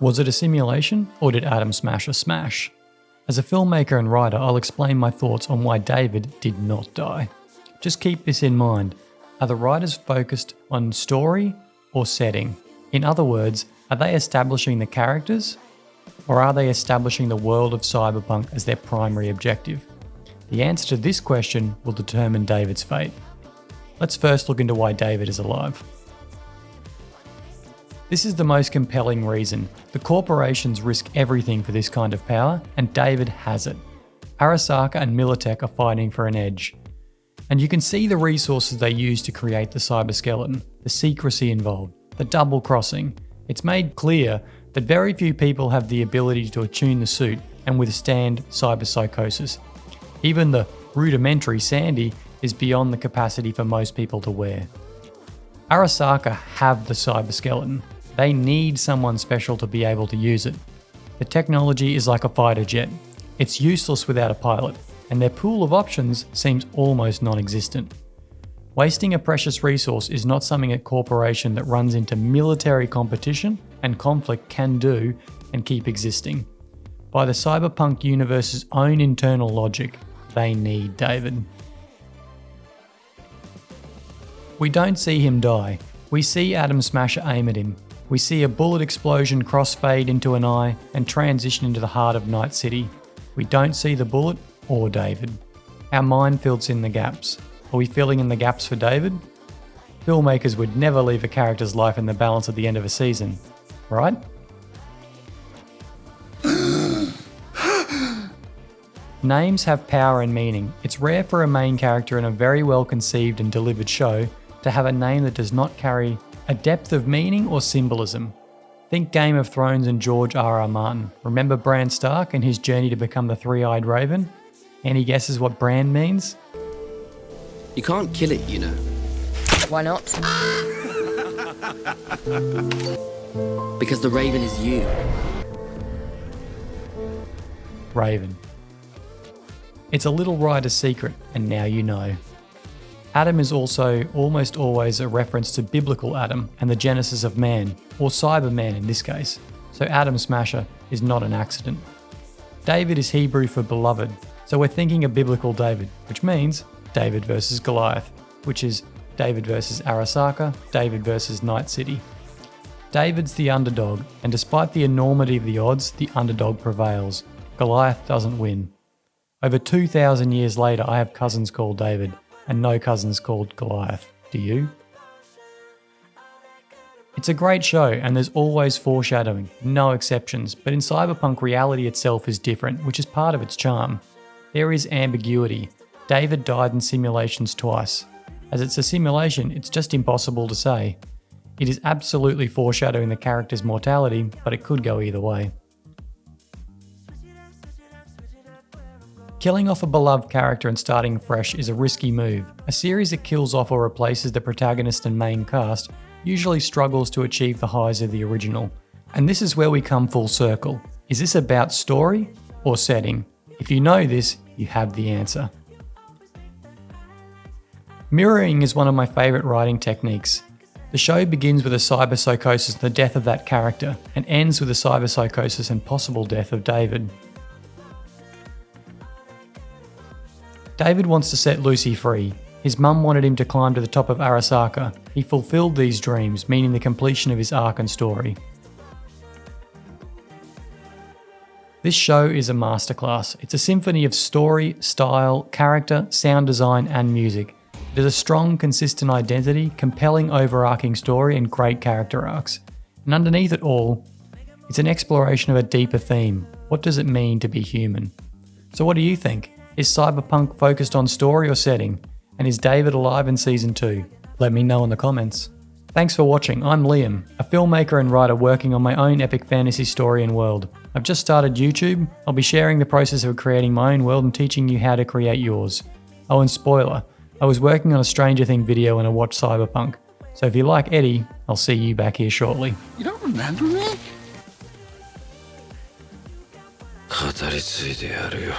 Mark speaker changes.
Speaker 1: Was it a simulation, or did Atom Smasher smash? As a filmmaker and writer, I'll explain my thoughts on why David did not die. Just keep this in mind. Are the writers focused on story or setting? In other words, are they establishing the characters, or are they establishing the world of Cyberpunk as their primary objective? The answer to this question will determine David's fate. Let's first look into why David is alive. This is the most compelling reason. The corporations risk everything for this kind of power, and David has it. Arasaka and Militech are fighting for an edge. And you can see the resources they use to create the cyberskeleton, the secrecy involved, the double crossing. It's made clear that very few people have the ability to attune the suit and withstand cyberpsychosis. Even the rudimentary Sandy is beyond the capacity for most people to wear. Arasaka have the cyberskeleton. They need someone special to be able to use it. The technology is like a fighter jet. It's useless without a pilot, and their pool of options seems almost non-existent. Wasting a precious resource is not something a corporation that runs into military competition and conflict can do and keep existing. By the Cyberpunk universe's own internal logic, they need David. We don't see him die. We see Atom Smasher aim at him. We see a bullet explosion crossfade into an eye and transition into the heart of Night City. We don't see the bullet or David. Our mind fills in the gaps. Are we filling in the gaps for David? Filmmakers would never leave a character's life in the balance at the end of a season, right? Names have power and meaning. It's rare for a main character in a very well conceived and delivered show to have a name that does not carry a depth of meaning or symbolism. Think Game of Thrones and George R.R. Martin. Remember Bran Stark and his journey to become the Three-Eyed Raven? Any guesses what Bran means?
Speaker 2: You can't kill it, you know.
Speaker 3: Why not?
Speaker 2: Because the Raven is you.
Speaker 1: Raven. It's a little writer's secret, and now you know. Adam is also almost always a reference to biblical Adam and the genesis of man, or Cyberman in this case, so Atom Smasher is not an accident. David is Hebrew for beloved, so we're thinking of biblical David, which means David versus Goliath, which is David versus Arasaka, David versus Night City. David's the underdog, and despite the enormity of the odds, the underdog prevails. Goliath doesn't win. Over 2,000 years later, I have cousins called David, and no cousins called Goliath. Do you? It's a great show, and there's always foreshadowing, no exceptions, but in Cyberpunk reality itself is different, which is part of its charm. There is ambiguity. David died in simulations twice. As it's a simulation, it's just impossible to say. It is absolutely foreshadowing the character's mortality, but it could go either way. Killing off a beloved character and starting fresh is a risky move. A series that kills off or replaces the protagonist and main cast usually struggles to achieve the highs of the original. And this is where we come full circle. Is this about story or setting? If you know this, you have the answer. Mirroring is one of my favourite writing techniques. The show begins with a cyberpsychosis and the death of that character, and ends with a cyberpsychosis and possible death of David. David wants to set Lucy free. His mum wanted him to climb to the top of Arasaka. He fulfilled these dreams, meaning the completion of his arc and story. This show is a masterclass. It's a symphony of story, style, character, sound design, and music. It has a strong, consistent identity, compelling overarching story, and great character arcs. And underneath it all, it's an exploration of a deeper theme. What does it mean to be human? So what do you think? Is Cyberpunk focused on story or setting? And is David alive in Season 2? Let me know in the comments. Thanks for watching. I'm Liam, a filmmaker and writer working on my own epic fantasy story and world. I've just started YouTube. I'll be sharing the process of creating my own world and teaching you how to create yours. Oh, and spoiler, I was working on a Stranger Things video when I watched Cyberpunk. So if you like Eddie, I'll see you back here shortly.
Speaker 4: You don't remember me?
Speaker 5: 語り継いでやるよ。